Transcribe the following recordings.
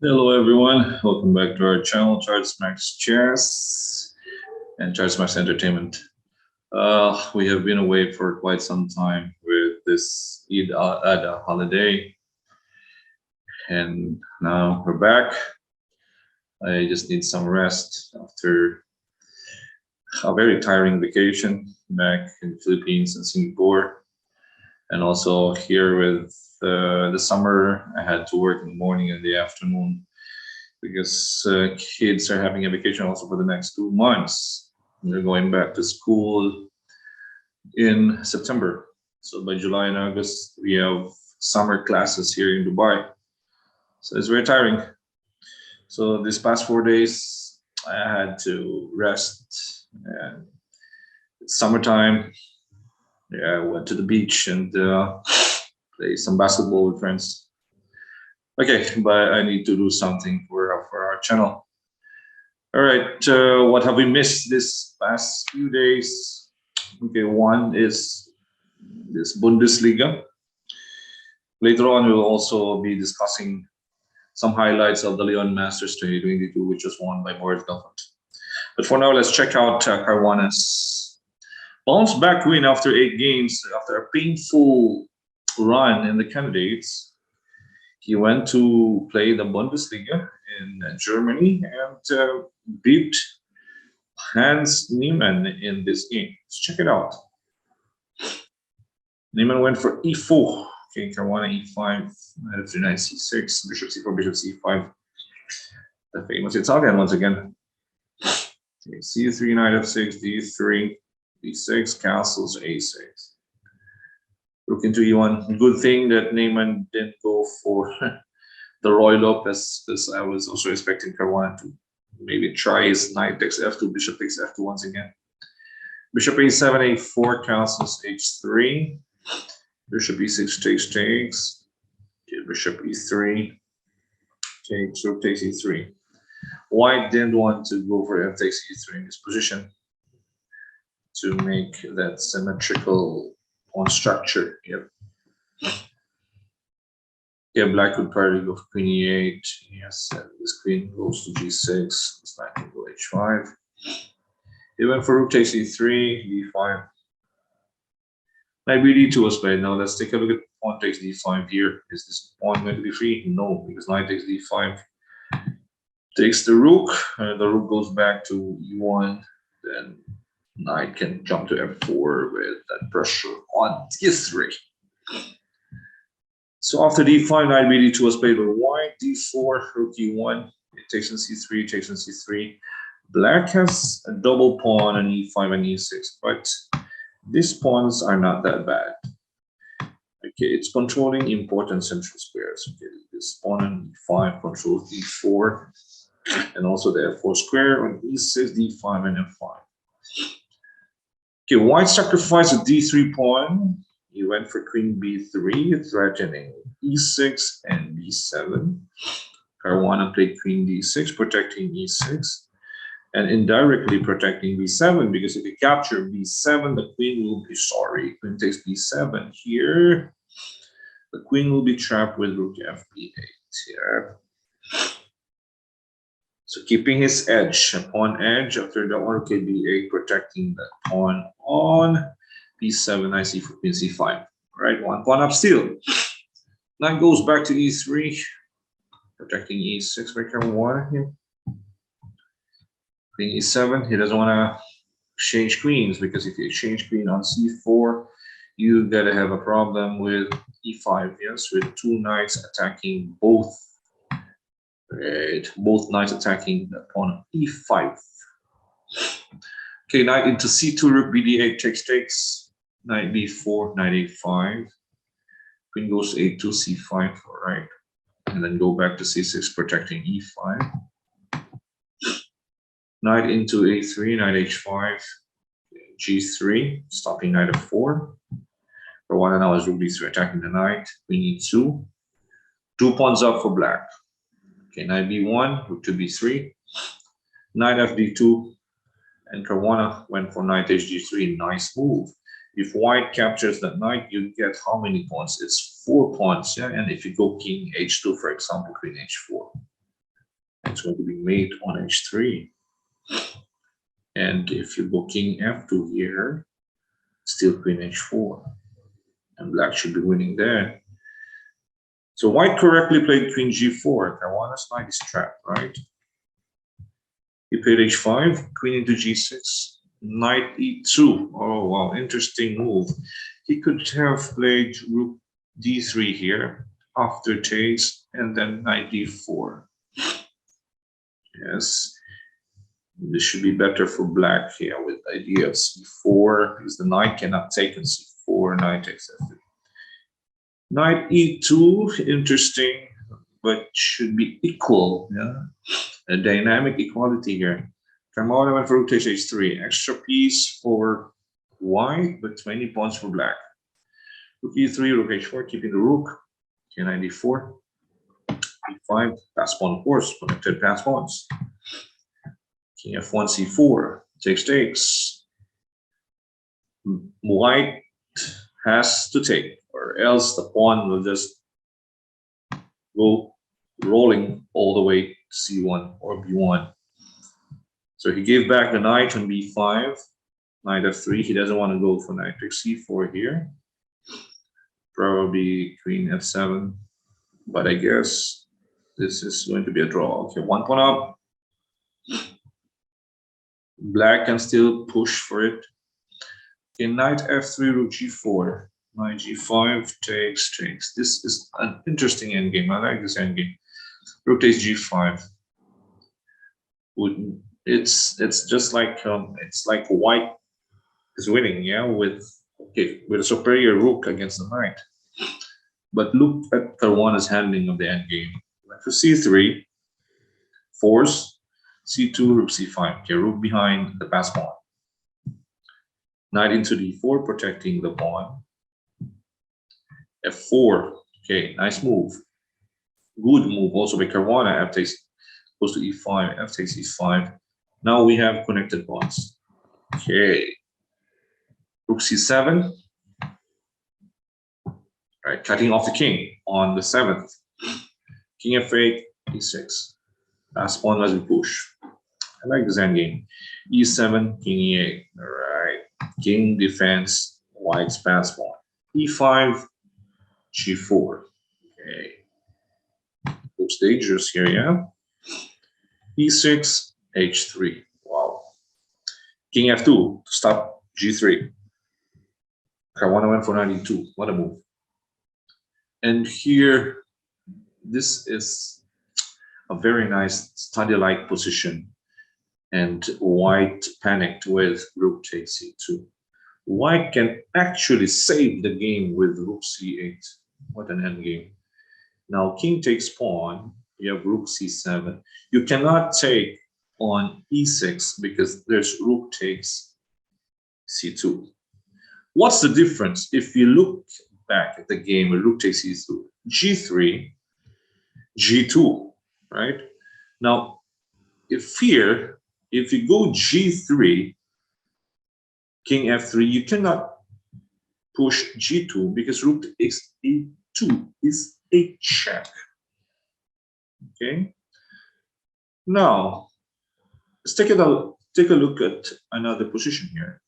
Hello everyone, welcome back to our channel, Charles Max Chess and Charles Max Entertainment. We have been away for quite some time with this Eid al-Adha holiday, and now we're back. I just need some rest after a very tiring vacation back in the Philippines and Singapore, and also here with the summer. I had to work in the morning and the afternoon because kids are having a vacation also for the next 2 months. They're going back to school in September. So by July and August, we have summer classes here in Dubai. So it's very tiring. So these past 4 days, I had to rest. And it's summertime. Yeah, I went to the beach and play some basketball with friends. Okay, but I need to do something for our channel. All right, what have we missed this past few days? Okay, one is this Bundesliga. Later on, we'll also be discussing some highlights of the Leon Masters 2022, which was won by Boris Gelfand. But for now, let's check out Caruana's bounce back win after 8 games, after a painful run in the candidates. He went to play the Bundesliga in Germany and beat Hans Niemann in this game. Let's check it out. Niemann went for e4. Okay, Caruana e5, knight f3, knight c6, bishop c4, bishop c5. The famous Italian once again. Okay, c3, knight f6, d3, d6, castles, a6. Rook into e1. Good thing that Niemann didn't go for the Roy Lopez, because I was also expecting Caruana to maybe try his knight takes f2, bishop takes f2 once again. Bishop a7, a4, castles h3. Bishop e6 takes. Okay, bishop e3 takes, rook takes e3. White didn't want to go for f takes e3 in this position to make that symmetrical pawn structure. Yep. Yeah, black would probably go for queen e8. Yes, and this queen goes to g6. This knight can go h5. He went for rook takes e3, d5. Knight b2 was played. Now let's take a look at pawn takes d5 here. Is this pawn going to be free? No, because knight takes d5 takes the rook, and the rook goes back to e1. Then knight can jump to f4 with that pressure on d3. So after d5, knight b2 was played with white, d4, rook e1. It takes in c3, takes in c3. Black has a double pawn on e5 and e6, but these pawns are not that bad. Okay, it's controlling important central squares. Okay, this pawn on e5 controls d4, and also the f4 square on e6, d5, and f5. Okay, white sacrificed a d3 pawn. He went for queen b3, threatening e6 and b7. Caruana played queen d6, protecting e6. And indirectly protecting b7, because if you capture b7, the queen will be sorry. Queen takes b7 here. The queen will be trapped with rook fb8 here. So keeping his edge, pawn edge after the rook b8, protecting the pawn on b7, knight c4, queen c5. Right, one pawn up still. Knight goes back to e3, protecting e6 by Caruana here. Queen e7, he doesn't want to exchange queens, because if you exchange queen on c4, you gotta have a problem with e5, yes, with two knights attacking both. Right, both knights attacking the pawn on e5. Okay, knight into c2, rook bd8 takes, knight b4, knight a5. Queen goes to a2, c5, all right, and then go back to c6, protecting e5. Knight into a3, knight h5, g3, stopping knight f4. Caruana now is rook d3, attacking the knight. Queen e2. 2 pawns up for black. Okay, knight b1, rook to b3. Knight fd2, and Caruana went for knight hg3. Nice move. If white captures that knight, you get how many pawns? It's 4 pawns, yeah. And if you go king h2, for example, queen h4. It's going to be mate on h3. And if you go king f2 here, still queen h4. And black should be winning there. So white correctly played queen g4. Caruana's knight is trapped, right? He played h5, queen into g6, knight e2. Oh, wow, interesting move. He could have played rook d3 here, after takes, and then knight d4. Yes, this should be better for black here with the idea of c4, because the knight cannot take on c4, knight takes f3. Knight e2, interesting, but should be equal. Yeah, a dynamic equality here. Caruana went for rook takes h3, extra piece for white, but 20 pawns for black. Rook e3, rook h4, keeping the rook. Knight d4, e5, pass pawn, of course, connected pass pawns. King f1, c4, takes. White has to take, or else the pawn will just go rolling all the way to c1 or b1. So he gave back the knight on b5, knight f3. He doesn't want to go for knight takes c4 here. Probably queen f7, but I guess this is going to be a draw. Okay, 1 pawn up. Black can still push for it. Okay, knight f3, rook g4, knight g5, takes. This is an interesting endgame. I like this endgame. Rook takes g5. It's just like it's like white is winning, yeah, with a superior rook against the knight. But look at Caruana's handling of the endgame. Knight for c3, force, c2, rook c5. Okay, rook behind the pass pawn. Knight into d4, protecting the pawn. f4. Okay, nice move. Good move also by Caruana. F takes goes to e5. F takes e5. Now we have connected pawns. Okay. Rook c7. Right, cutting off the king on the 7th. King f8, e6. Last pawn as we push. I like this endgame. e7, king e8. All right. King defense, white's pass pawn. e5, g4. Okay. Looks dangerous here, yeah? e6, h3. Wow. King f2 to stop g3. Caruana went for knight e2. What a move. And here, this is a very nice study-like position. And white panicked with rook takes c2. White can actually save the game with rook c8. What an endgame. Now king takes pawn, you have rook c7. You cannot take on e6 because there's rook takes c2. What's the difference if you look back at the game with rook takes c2? g3, g2, right? Now, if you go g3, king f3, you cannot push g2 because rook takes a2 is a check. Okay. Now let's take a look at another position here.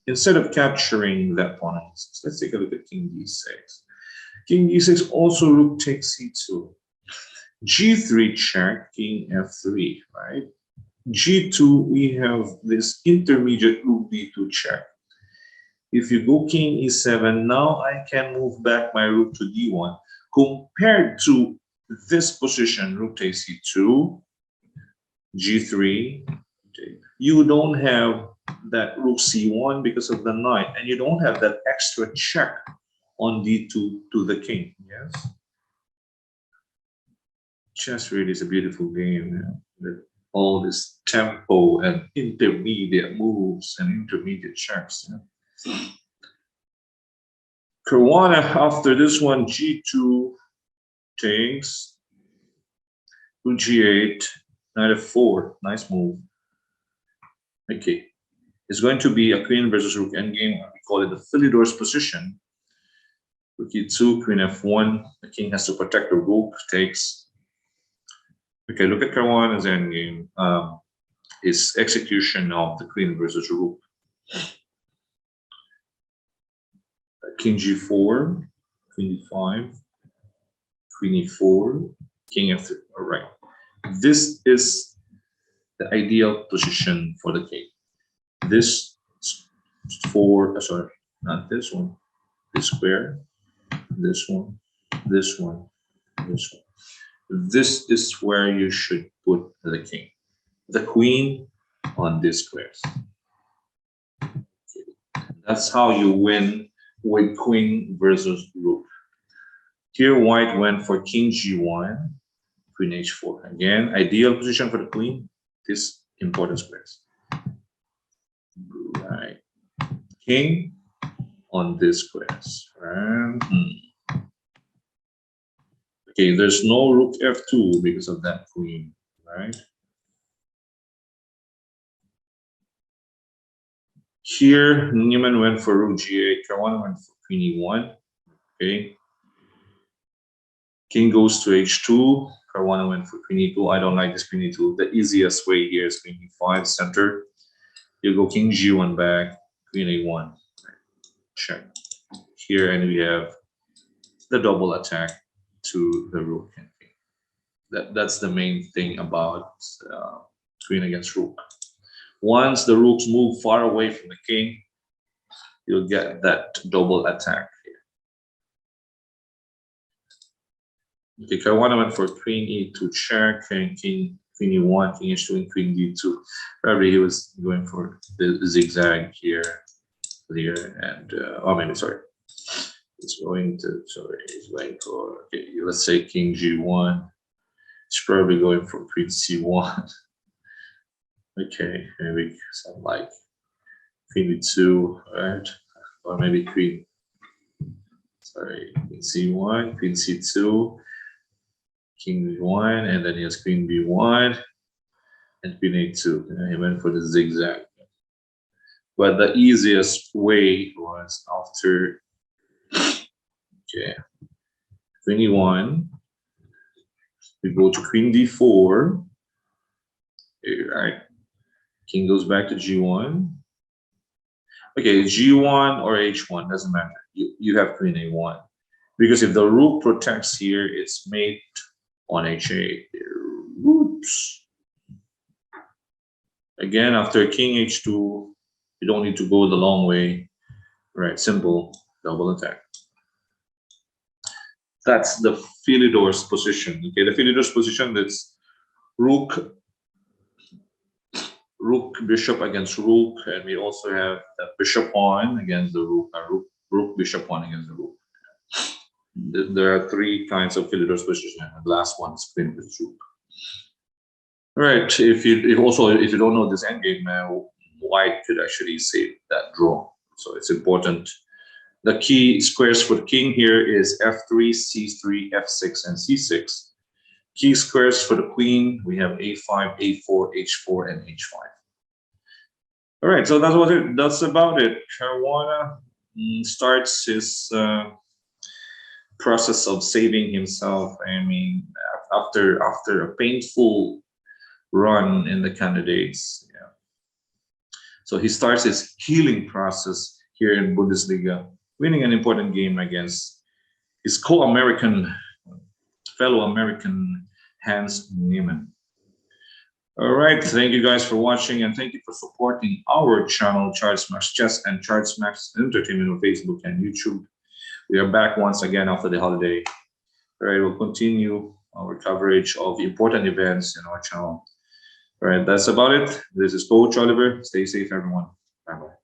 Instead of capturing that pawn on e6, let's take a look at king d6. King d6 also rook takes c2. g3 check, king f3, right? g2, we have this intermediate rook d2 check. If you go king e7, now I can move back my rook to d1. Compared to this position, rook takes c2, g3, okay, you don't have that rook c1 because of the knight, and you don't have that extra check on d2 to the king. Yes, chess really is a beautiful game, yeah, with all this tempo and intermediate moves and intermediate checks. Yeah. Caruana, after this one, g2 takes, rook g8, knight f4, nice move. Okay, it's going to be a queen versus rook endgame. We call it the Philidor's position. Rook e2, queen f1. The king has to protect the rook, takes. Okay, look at Caruana's endgame. His execution of the queen versus rook. King g4, queen d5, queen e4, king f3. All right. This is the ideal position for the king. This for sorry, not this one. This square, this one, this one, this one. This is where you should put the king. The queen on these squares. That's how you win with queen versus rook. Here, white went for king g1, queen h4. Again, ideal position for the queen. This important squares. Right. King on this squares. Okay, there's no rook f2 because of that queen, right? Here, Newman went for rook g8, Caruana went for queen e1. Okay. King goes to h2, Caruana went for queen e2. I don't like this queen e2. The easiest way here is queen e5 center. You go king g1 back, queen a1. Check. Here, and we have the double attack to the rook and king. That's the main thing about queen against rook. Once the rooks move far away from the king, you'll get that double attack here. Okay, Caruana went for queen e2 check, and king e1, king h2, and queen d2. Probably he was going for the zigzag here, and oh, maybe sorry. It's going to he's going for, okay, let's say king g1. It's probably going for queen c1. Okay, maybe something like queen d2, right? Or maybe queen c1, queen c2, king b1, and then he has queen b1 and queen a2. He went for the zigzag. But the easiest way was after, okay, queen e1, we go to queen d4, okay, right? King goes back to g1. Okay, g1 or h1, doesn't matter. You have queen a1. Because if the rook protects here, it's mate on h8. Oops. Again, after king h2, you don't need to go the long way. Right, simple, double attack. That's the Philidor's position. Okay, the Philidor's position, that's rook bishop against rook, and we also have the bishop pawn against the rook, rook bishop pawn against the rook. There are three kinds of Philidor's position, and the last one is queen with rook. All right, if you don't know this endgame, white could actually save that draw. So it's important. The key squares for the king here is f3, c3, f6, and c6. Key squares for the queen, we have a5, a4, h4, and h5. All right, so that's about it. Caruana starts his process of saving himself. I mean, after a painful run in the candidates, yeah. So he starts his healing process here in Bundesliga, winning an important game against his fellow American Hans Niemann. All right, thank you guys for watching, and thank you for supporting our channel, Charles Max Chess and Charles Max Entertainment on Facebook and YouTube. We are back once again after the holiday. All right, we'll continue our coverage of important events in our channel. All right, that's about it. This is Coach Oliver. Stay safe, everyone. Bye-bye.